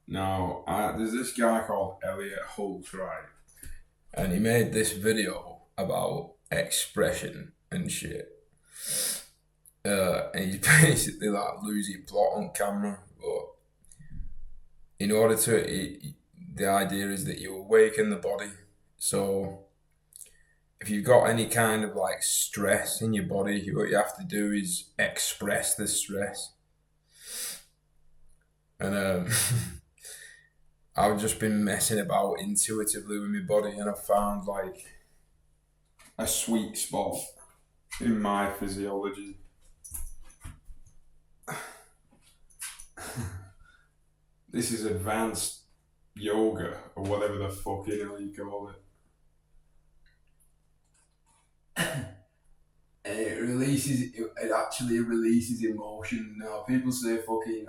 Now, there's this guy called Elliot Hulse, right? And he made this video about expression and shit. And he's basically like losing plot on camera. But in order the idea is that you awaken the body. So if you've got any kind of like stress in your body, what you have to do is express the stress. And I've just been messing about intuitively with my body, and I found like a sweet spot in my physiology. This is advanced yoga, or whatever the fuck you call it. And it actually releases emotion. Now, people say fucking,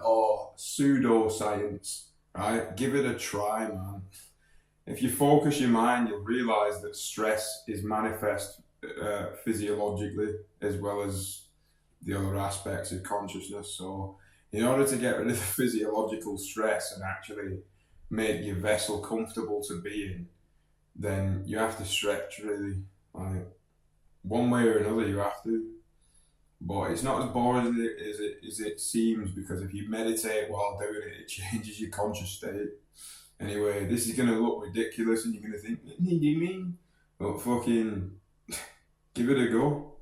pseudoscience, right? Give it a try, man. If you focus your mind, you'll realise that stress is manifest physiologically as well as the other aspects of consciousness. So, in order to get rid of the physiological stress and actually make your vessel comfortable to be in, then you have to stretch really. Like, one way or another, you have to. But it's not as boring as it seems, because if you meditate while doing it, it changes your conscious state. Anyway, this is going to look ridiculous and you're going to think, what do you mean? But fucking give it a go.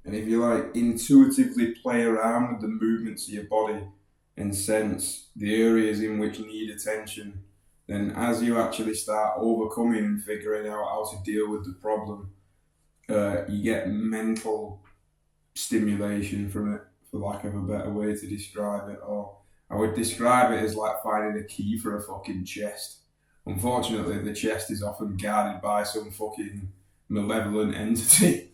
And if you like intuitively play around with the movements of your body and sense the areas in which need attention, then as you actually start overcoming and figuring out how to deal with the problem, you get mental stimulation from it, for lack of a better way to describe it. Or I would describe it as like finding a key for a fucking chest. Unfortunately, the chest is often guarded by some fucking malevolent entity.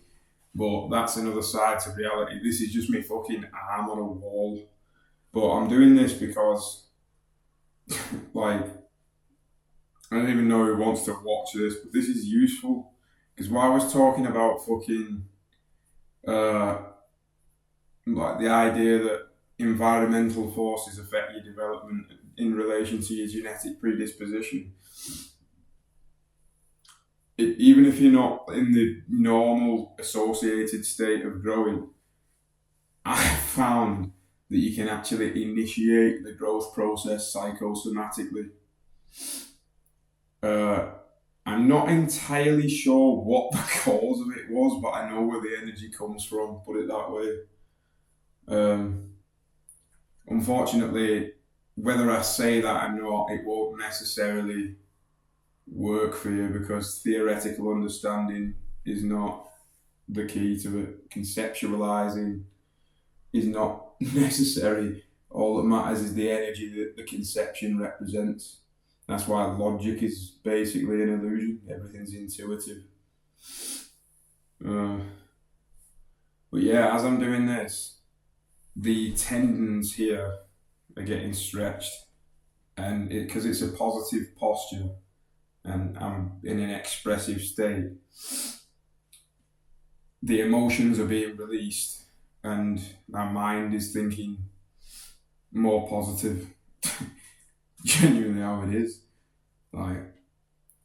But that's another side to reality. This is just me fucking arm on a wall. But I'm doing this because, like, I don't even know who wants to watch this, but this is useful. Because while I was talking about fucking, like the idea that environmental forces affect your development in relation to your genetic predisposition, even if you're not in the normal associated state of growing, I found that you can actually initiate the growth process psychosomatically. I'm not entirely sure what the cause of it was, but I know where the energy comes from, put it that way. Unfortunately, whether I say that or not, it won't necessarily work for you, because theoretical understanding is not the key to it. Conceptualizing is not necessary. All that matters is the energy that the conception represents. That's why logic is basically an illusion. Everything's intuitive. But yeah, as I'm doing this, the tendons here are getting stretched, and because it's a positive posture and I'm in an expressive state, the emotions are being released and my mind is thinking more positive. Genuinely how it is. Like,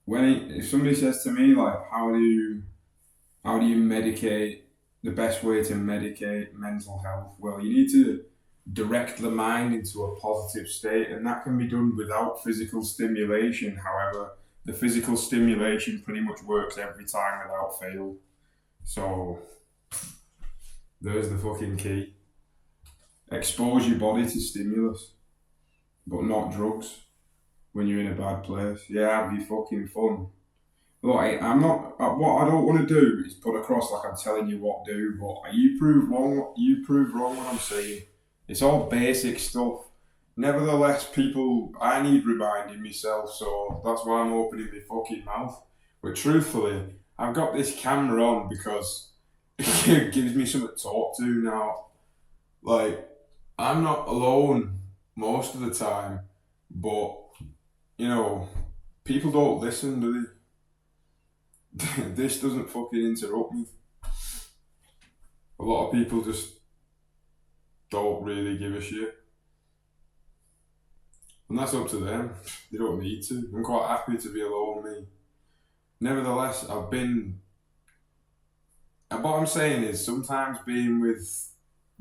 if somebody says to me, like, how do you medicate, the best way to medicate mental health? Well, you need to direct the mind into a positive state, and that can be done without physical stimulation. However, the physical stimulation pretty much works every time without fail. So there's the fucking key. Expose your body to stimulus, but not drugs when you're in a bad place. Yeah, have your fucking fun. Like, I'm not. What I don't want to do is put across like I'm telling you what to do, but you prove wrong. You prove wrong what I'm saying. It's all basic stuff. Nevertheless, people, I need reminding myself, so that's why I'm opening my fucking mouth. But truthfully, I've got this camera on because it gives me something to talk to now. Like, I'm not alone most of the time, but you know, people don't listen, do they? This doesn't fucking interrupt me. A lot of people just don't really give a shit. And that's up to them. They don't need to. I'm quite happy to be alone, me. Nevertheless, I've been. And what I'm saying is sometimes being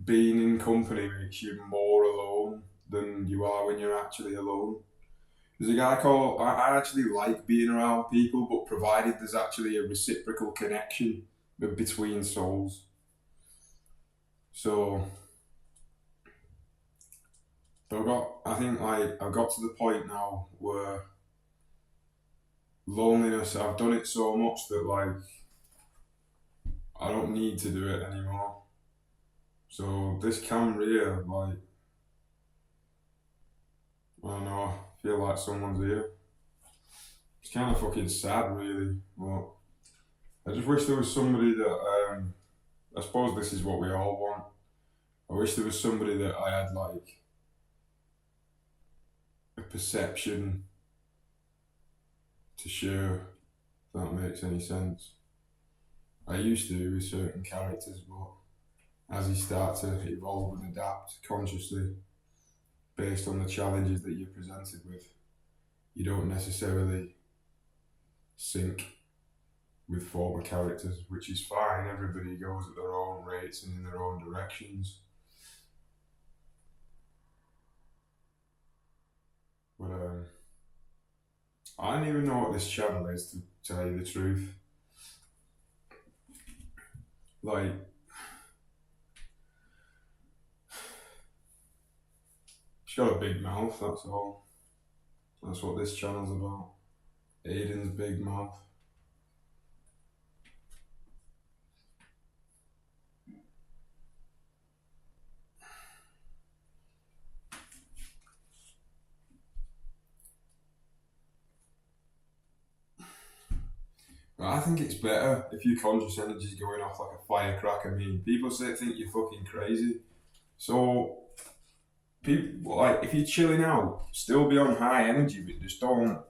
in company makes you more alone than you are when you're actually alone. There's a guy called. I actually like being around people, but provided there's actually a reciprocal connection between souls. So I think like I've got to the point now where loneliness, I've done it so much that like I don't need to do it anymore. So this camera here, like I don't know, I feel like someone's here. It's kind of fucking sad, really. But I just wish there was somebody that I suppose this is what we all want. I wish there was somebody that I had like a perception to share. If that makes any sense. I used to with certain characters, but as you start to evolve and adapt consciously based on the challenges that you're presented with, you don't necessarily sync with former characters, which is fine. Everybody goes at their own rates and in their own directions. But I don't even know what this channel is, to tell you the truth. Like, she's got a big mouth, that's all. That's what this channel's about. Aiden's big mouth. But I think it's better if your conscious energy is going off like a firecracker. I mean, people think you're fucking crazy. So, people like if you're chilling out, still be on high energy, but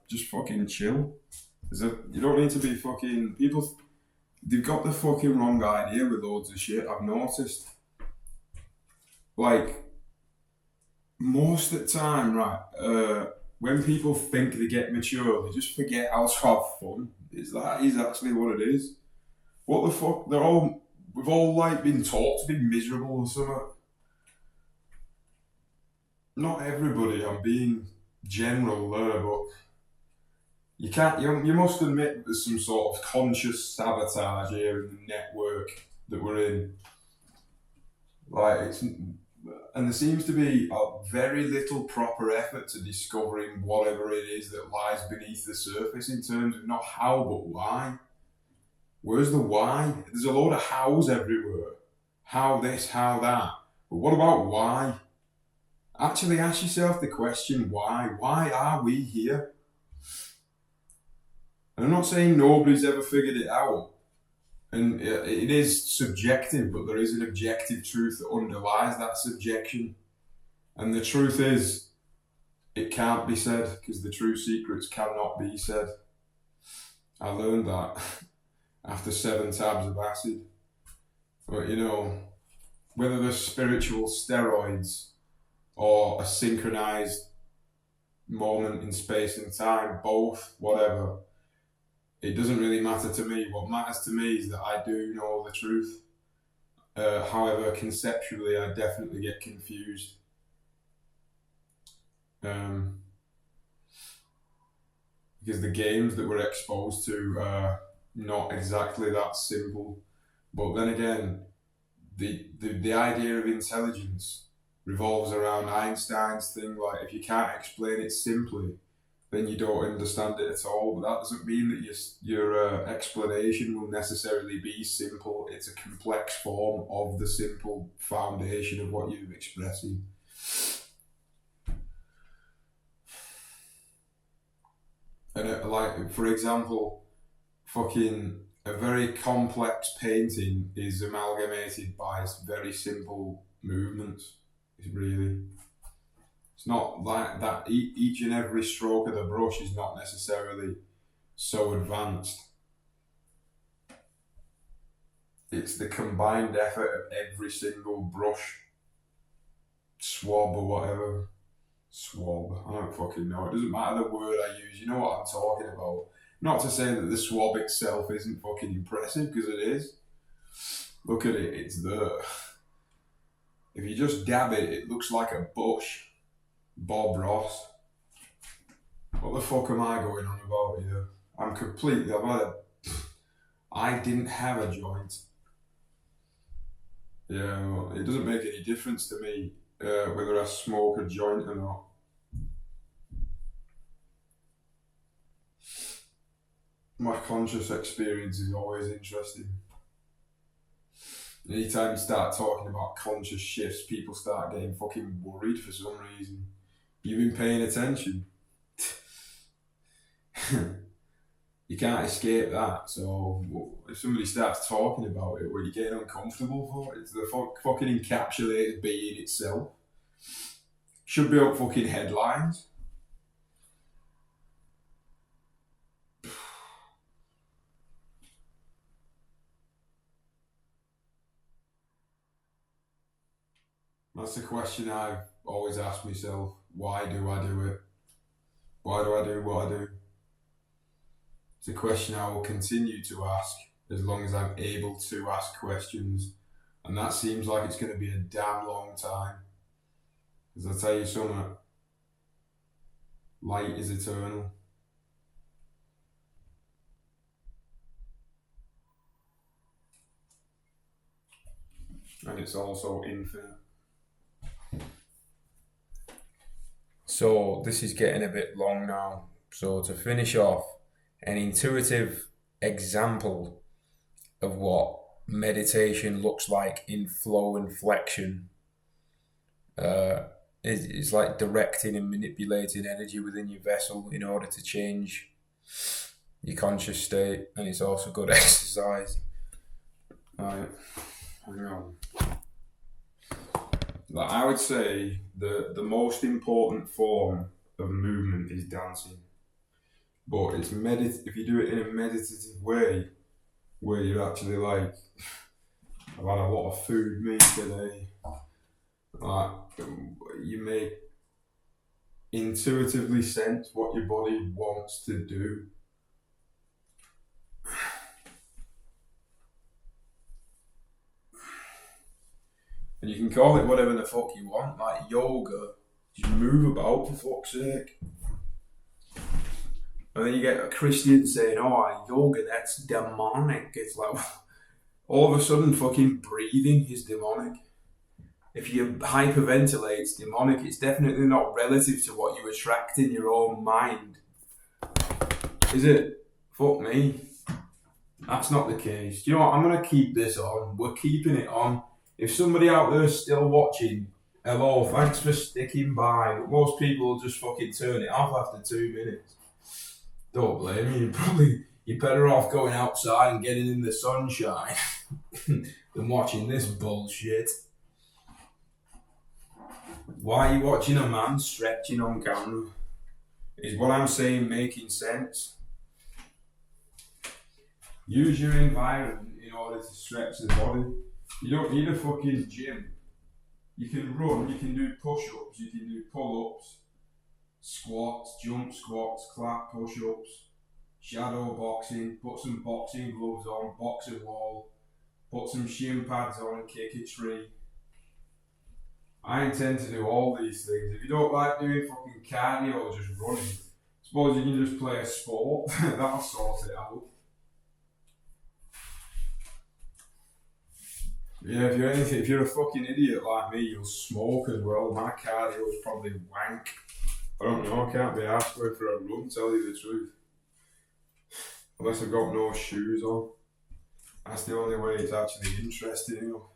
just fucking chill. You don't need to be fucking people. They've got the fucking wrong idea with loads of shit. I've noticed. Like most of the time, right? When people think they get mature, they just forget how to have fun. That is actually what it is. What the fuck? We've all like been taught to be miserable or something. Not everybody. I'm being general there, but you can't. You must admit there's some sort of conscious sabotage here in the network that we're in. And there seems to be a very little proper effort to discovering whatever it is that lies beneath the surface in terms of not how but why. Where's the why? There's a load of hows everywhere. How this, how that. But what about why? Actually ask yourself the question why? Why are we here? And I'm not saying nobody's ever figured it out. And it is subjective, but there is an objective truth that underlies that subjection. And the truth is, it can't be said because the true secrets cannot be said. I learned that after 7 tabs of acid. But whether they're spiritual steroids or a synchronized moment in space and time, both, whatever, it doesn't really matter to me. What matters to me is that I do know the truth. However, conceptually, I definitely get confused. Because the games that we're exposed to are not exactly that simple. But then again, the idea of intelligence revolves around Einstein's thing, like if you can't explain it simply, then you don't understand it at all. But that doesn't mean that your explanation will necessarily be simple. It's a complex form of the simple foundation of what you're expressing. And like, for example, fucking a very complex painting is amalgamated by very simple movements. It's not like that. Each and every stroke of the brush is not necessarily so advanced. It's the combined effort of every single brush, swab or whatever. Swab, I don't fucking know. It doesn't matter the word I use. You know what I'm talking about. Not to say that the swab itself isn't fucking impressive, because it is. Look at it, it's there. If you just dab it, it looks like a bush. Bob Ross. What the fuck am I going on about here? I didn't have a joint. Yeah, well, it doesn't make any difference to me whether I smoke a joint or not. My conscious experience is always interesting. Anytime you start talking about conscious shifts, people start getting fucking worried for some reason. You've been paying attention. You can't escape that. So if somebody starts talking about it, what are you getting uncomfortable for? It's the fucking encapsulated being itself. Should be up fucking headlines. That's the question I've always asked myself. Why do I do it? Why do I do what I do? It's a question I will continue to ask as long as I'm able to ask questions. And that seems like it's going to be a damn long time. Because I'll tell you something, light is eternal. And it's also infinite. So this is getting a bit long now. So to finish off, an intuitive example of what meditation looks like in flow and flexion is like directing and manipulating energy within your vessel in order to change your conscious state, and it's also good exercise. Right, hang on. Like, I would say the most important form of movement is dancing. But it's if you do it in a meditative way, where you're actually like, I've had a lot of food me today. Like, you make intuitively sense what your body wants to do. And you can call it whatever the fuck you want, like yoga. Just move about, for fuck's sake. And then you get a Christian saying, oh, yoga, that's demonic. It's like, all of a sudden, fucking breathing is demonic. If you hyperventilate, it's demonic. It's definitely not relative to what you attract in your own mind. Is it? Fuck me. That's not the case. Do you know what? I'm going to keep this on. We're keeping it on. If somebody out there is still watching, hello, thanks for sticking by. But most people will just fucking turn it off after 2 minutes. Don't blame you. You're better off going outside and getting in the sunshine than watching this bullshit. Why are you watching a man stretching on camera? Is what I'm saying making sense? Use your environment in order to stretch the body. You don't need a fucking gym. You can run, you can do push-ups, you can do pull-ups, squats, jump squats, clap push-ups, shadow boxing, put some boxing gloves on, box a wall, put some shin pads on and kick a tree. I intend to do all these things. If you don't like doing fucking cardio or just running, suppose you can just play a sport. That'll sort it out. Yeah, if you're a fucking idiot like me, you'll smoke as well. My cardio is probably wank. I don't know, I can't be asked going for a run, tell you the truth. Unless I've got no shoes on. That's the only way it's actually interesting, you know.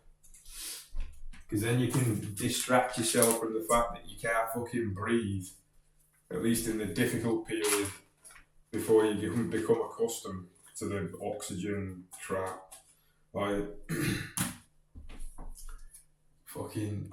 Because then you can distract yourself from the fact that you can't fucking breathe. At least in the difficult period before you become accustomed to the oxygen crap. Like, fucking